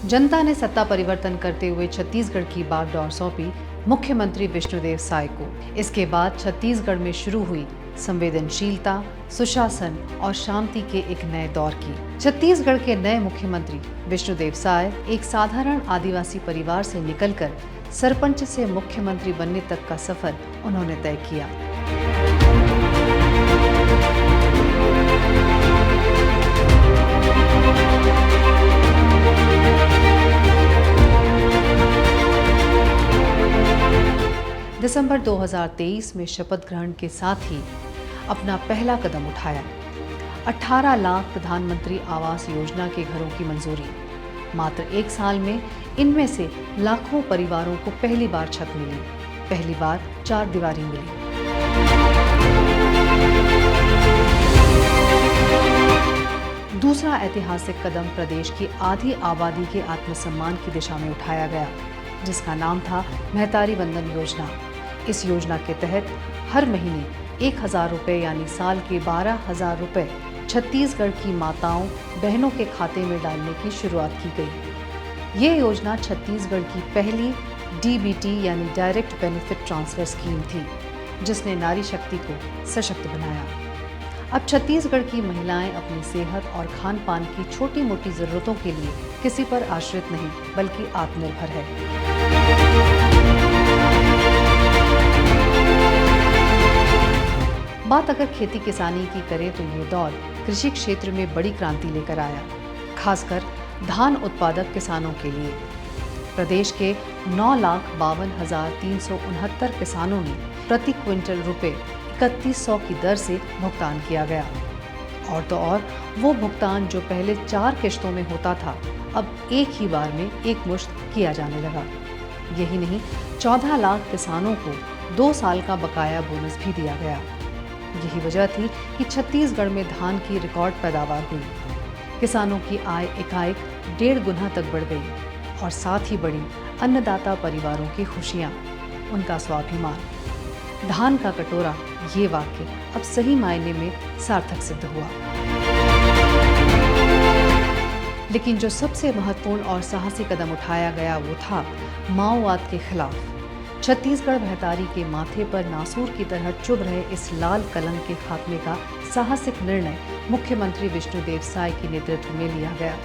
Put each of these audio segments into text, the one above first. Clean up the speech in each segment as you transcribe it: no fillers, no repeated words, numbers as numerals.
जनता ने सत्ता परिवर्तन करते हुए छत्तीसगढ़ की बागडोर सौंपी मुख्यमंत्री विष्णुदेव साय को। इसके बाद छत्तीसगढ़ में शुरू हुई संवेदनशीलता, सुशासन और शांति के एक नए दौर की। छत्तीसगढ़ के नए मुख्यमंत्री विष्णुदेव साय एक साधारण आदिवासी परिवार से निकलकर सरपंच से मुख्यमंत्री बनने तक का सफर उन्होंने तय किया। दिसंबर 2023 में शपथ ग्रहण के साथ ही अपना पहला कदम उठाया। 18 लाख प्रधानमंत्री आवास योजना के घरों की मंजूरी। मात्र एक साल में इनमें से लाखों परिवारों को पहली बार छत मिली, पहली बार चार दीवारी मिली। दूसरा ऐतिहासिक कदम प्रदेश की आधी आबादी के आत्मसम्मान की दिशा में उठाया गया, जिसका नाम था महतारी वंदन योजना। इस योजना के तहत हर महीने 1,000 रुपये यानी साल के 12,000 रुपये छत्तीसगढ़ की माताओं बहनों के खाते में डालने की शुरुआत की गई। ये योजना छत्तीसगढ़ की पहली DBT यानी डायरेक्ट बेनिफिट ट्रांसफर स्कीम थी, जिसने नारी शक्ति को सशक्त बनाया। अब छत्तीसगढ़ की महिलाएं अपनी सेहत और खान पान की छोटी मोटी जरूरतों के लिए किसी पर आश्रित नहीं बल्कि आत्मनिर्भर है। बात अगर खेती किसानी की करें तो ये दौर कृषि क्षेत्र में बड़ी क्रांति लेकर आया, खासकर धान उत्पादक किसानों के लिए। प्रदेश के 9,52,369 किसानों ने प्रति क्विंटल रुपए 3,100 की दर से भुगतान किया गया। और तो और वो भुगतान जो पहले 4 किश्तों में होता था, अब एक ही बार में एक मुश्त किया जाने लगा। यही नहीं, 14 लाख किसानों को 2 साल का बकाया बोनस भी दिया गया। यही वजह थी कि छत्तीसगढ़ में धान की रिकॉर्ड पैदावार हुई। किसानों की आय एकाएक 1.5 गुना तक बढ़ गई और साथ ही बढ़ी अन्नदाता परिवारों की खुशियां, उनका स्वाभिमान। धान का कटोरा, ये वाक्य अब सही मायने में सार्थक सिद्ध हुआ। लेकिन जो सबसे महत्वपूर्ण और साहसी कदम उठाया गया वो था माओवाद के खिलाफ। छत्तीसगढ़ महतारी के माथे पर नासूर की तरह चुभ रहे इस लाल कलंक के खात्मे का साहसिक निर्णय मुख्यमंत्री विष्णुदेव साय के नेतृत्व में लिया गया।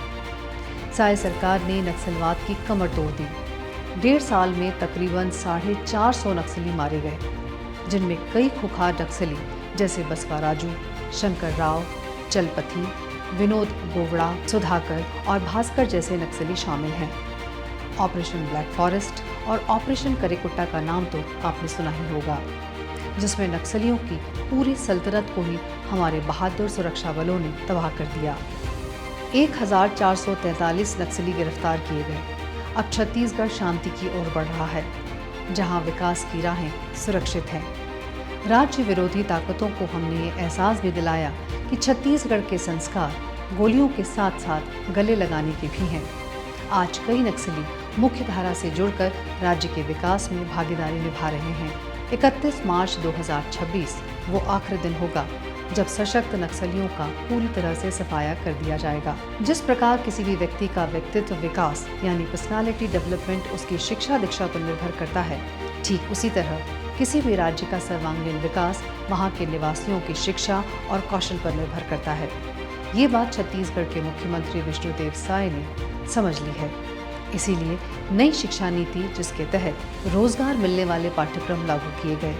साय सरकार ने नक्सलवाद की कमर तोड़ दी। 1.5 साल में तकरीबन 450 नक्सली मारे गए, जिनमें कई खुखार नक्सली जैसे बसवा राजू, शंकर राव, चलपथी, विनोद गोवड़ा, सुधाकर और भास्कर जैसे नक्सली शामिल हैं। ऑपरेशन ब्लैक फॉरेस्ट और ऑपरेशन करेकुट्टा का नाम तो आपने सुना ही होगा, जिसमें नक्सलियों की पूरी सल्तनत को ही हमारे बहादुर सुरक्षा बलों ने तबाह कर दिया। 1,443 नक्सली गिरफ्तार किए गए। अब छत्तीसगढ़ शांति की ओर बढ़ रहा है, जहां विकास की राहें सुरक्षित हैं। राज्य विरोधी ताकतों को हमने ये एहसास भी दिलाया कि छत्तीसगढ़ के संस्कार गोलियों के साथ साथ गले लगाने के भी हैं। आज कई नक्सली मुख्य धारा से जुड़कर राज्य के विकास में भागीदारी निभा रहे हैं। 31 मार्च 2026 वो आखिरी दिन होगा जब सशक्त नक्सलियों का पूरी तरह से सफाया कर दिया जाएगा। जिस प्रकार किसी भी व्यक्ति का व्यक्तित्व विकास यानी पर्सनालिटी डेवलपमेंट उसकी शिक्षा दीक्षा पर निर्भर करता है, ठीक उसी तरह किसी भी राज्य का सर्वांगीण विकास वहाँ के निवासियों की शिक्षा और कौशल पर निर्भर करता है। ये बात छत्तीसगढ़ के मुख्यमंत्री विष्णुदेव साय ने समझ ली है। इसीलिए नई शिक्षा नीति, जिसके तहत रोजगार मिलने वाले पाठ्यक्रम लागू किए गए।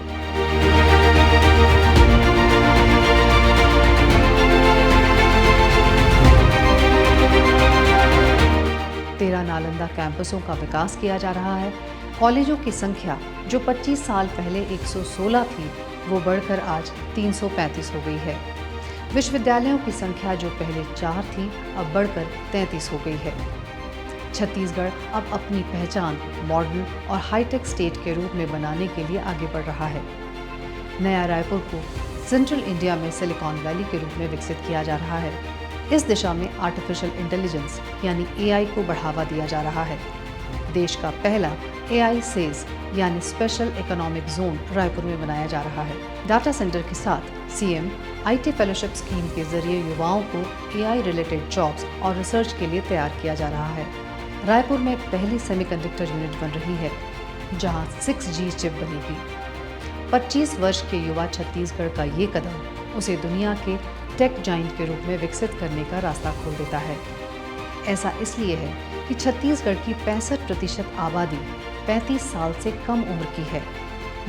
13 नालंदा कैंपसों का विकास किया जा रहा है। कॉलेजों की संख्या जो 25 साल पहले 116 थी, वो बढ़कर आज 335 हो गई है। विश्वविद्यालयों की संख्या जो पहले 4 थी, अब बढ़कर 33 हो गई है। छत्तीसगढ़ अब अपनी पहचान मॉडर्न और हाईटेक स्टेट के रूप में बनाने के लिए आगे बढ़ रहा है। नया रायपुर को सेंट्रल इंडिया में सिलिकॉन वैली के रूप में विकसित किया जा रहा है। इस दिशा में आर्टिफिशियल इंटेलिजेंस यानी AI को बढ़ावा दिया जा रहा है। देश का पहला AI सेज यानी स्पेशल इकोनॉमिक जोन रायपुर में बनाया जा रहा है। डाटा सेंटर के साथ CM IT फेलोशिप स्कीम के जरिए युवाओं को AI रिलेटेड जॉब्स और रिसर्च के लिए तैयार किया जा रहा है। रायपुर में पहली सेमीकंडक्टर यूनिट बन रही है, जहां 6G चिप बनेगी। 25 वर्ष के युवा छत्तीसगढ़ का ये कदम उसे दुनिया के टेक जाइंट के रूप में विकसित करने का रास्ता खोल देता है। ऐसा इसलिए है कि छत्तीसगढ़ की 65% आबादी 35 साल से कम उम्र की है,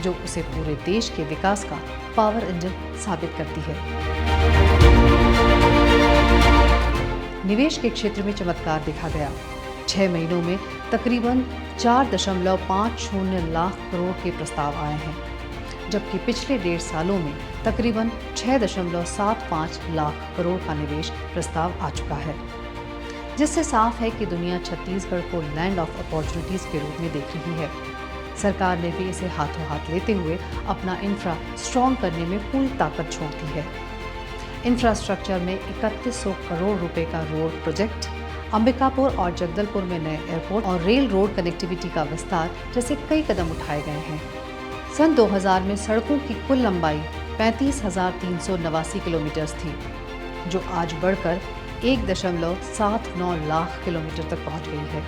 जो उसे पूरे देश के विकास का पावर इंजन साबित करती है। निवेश के क्षेत्र में चमत्कार देखा गया। 6 महीनों में तकरीबन 4.50 लाख करोड़ के प्रस्ताव आए हैं, जबकि पिछले 1.5 सालों में तकरीबन 6.75 लाख करोड़ का निवेश प्रस्ताव आ चुका है, जिससे साफ है कि दुनिया छत्तीसगढ़ को लैंड ऑफ अपॉर्चुनिटीज के रूप में देख रही है। सरकार ने भी इसे हाथों हाथ लेते हुए अपना इंफ्रा स्ट्रॉन्ग करने में पूरी ताकत झोंक दी है। इंफ्रास्ट्रक्चर में 3100 करोड़ रुपए का रोड प्रोजेक्ट, अंबिकापुर और जगदलपुर में नए एयरपोर्ट और रेल रोड कनेक्टिविटी का विस्तार जैसे कई कदम उठाए गए हैं। सन 2000 में सड़कों की कुल लंबाई 35,389 किलोमीटर थी, जो आज बढ़कर 1.79 लाख किलोमीटर तक पहुंच गई है।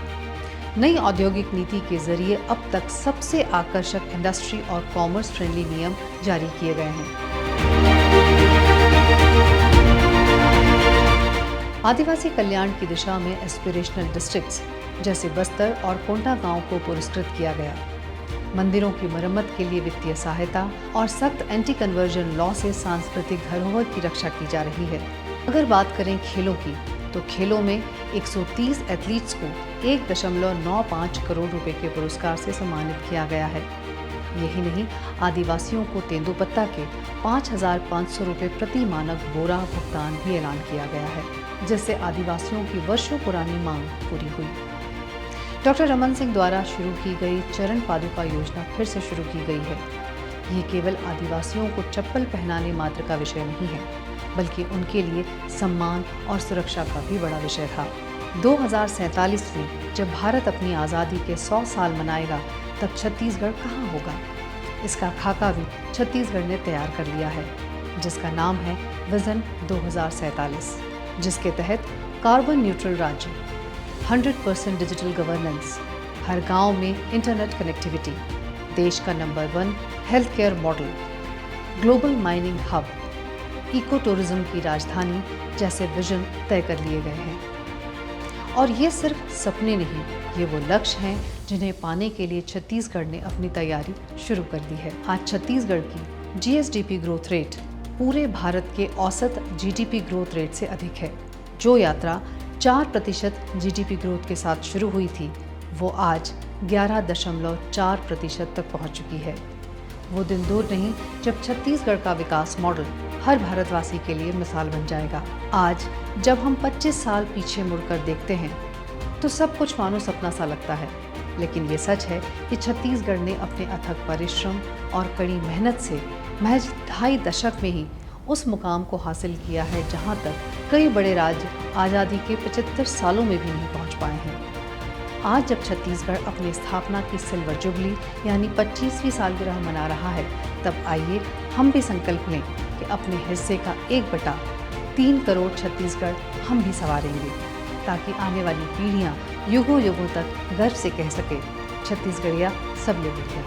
नई औद्योगिक नीति के जरिए अब तक सबसे आकर्षक इंडस्ट्री और कॉमर्स फ्रेंडली नियम जारी किए गए हैं। आदिवासी कल्याण की दिशा में एस्पिरेशनल डिस्ट्रिक्ट्स जैसे बस्तर और कोंडागांव को पुरस्कृत किया गया। मंदिरों की मरम्मत के लिए वित्तीय सहायता और सख्त एंटी कन्वर्जन लॉ से सांस्कृतिक धरोहर की रक्षा की जा रही है। अगर बात करें खेलों की, तो खेलों में 130 एथलीट्स को 1.95 करोड़ रुपए के पुरस्कार से सम्मानित किया गया है। यही नहीं, आदिवासियों को तेंदुपत्ता के 5,500 रुपए प्रति मानक बोरा भुगतान भी ऐलान किया गया है, जिससे आदिवासियों की वर्षों पुरानी मांग पूरी हुई। डॉक्टर रमन सिंह द्वारा शुरू की गई चरण पादुका योजना फिर से शुरू की गई है। ये केवल आदिवासियों को चप्पल पहनाने मात्र का विषय नहीं है, बल्कि उनके लिए सम्मान और सुरक्षा का भी बड़ा विषय था। 2047 में जब भारत अपनी आज़ादी के 100 साल मनाएगा, तब छत्तीसगढ़ कहाँ होगा? इसका खाका भी छत्तीसगढ़ ने तैयार कर लिया है, जिसका नाम है विजन 2047, जिसके तहत कार्बन न्यूट्रल राज्य, 100% डिजिटल गवर्नेंस, हर गांव में इंटरनेट कनेक्टिविटी, देश का number 1 health care model, global mining hub, eco tourism की राजधानी जैसे विजन तय कर लिए गए हैं। और ये सिर्फ सपने नहीं, ये वो लक्ष्य हैं जिन्हें पाने के लिए छत्तीसगढ़ ने अपनी तैयारी शुरू कर दी है। आज छत्तीसगढ़ की जीएसडीपी ग्रोथ रेट पूरे भारत के औसत जीडीपी ग्रोथ रेट से अधिक है। जो यात्रा 4% जीडीपी ग्रोथ के साथ शुरू हुई थी, वो आज 11.4% तक पहुंच चुकी है। वो दिन दूर नहीं जब छत्तीसगढ़ का विकास मॉडल हर भारतवासी के लिए मिसाल बन जाएगा। आज जब हम 25 साल पीछे मुड़कर देखते हैं, तो सब कुछ मानो सपना सा लगता है, लेकिन ये सच है कि छत्तीसगढ़ ने अपने अथक परिश्रम और कड़ी मेहनत से महज 2.5 दशक में ही उस मुकाम को हासिल किया है जहां तक कई बड़े राज्य आज़ादी के 75 सालों में भी नहीं पहुंच पाए हैं। आज जब छत्तीसगढ़ अपनी स्थापना की सिल्वर जुबली यानी 25वीं सालगिरह मना रहा है, तब आइए हम भी संकल्प लें कि अपने हिस्से का 1/3 करोड़ छत्तीसगढ़ हम भी संवारेंगे, ताकि आने वाली पीढ़ियां युगों युगों तक गर्व से कह सके, छत्तीसगढ़िया सब लोग हैं।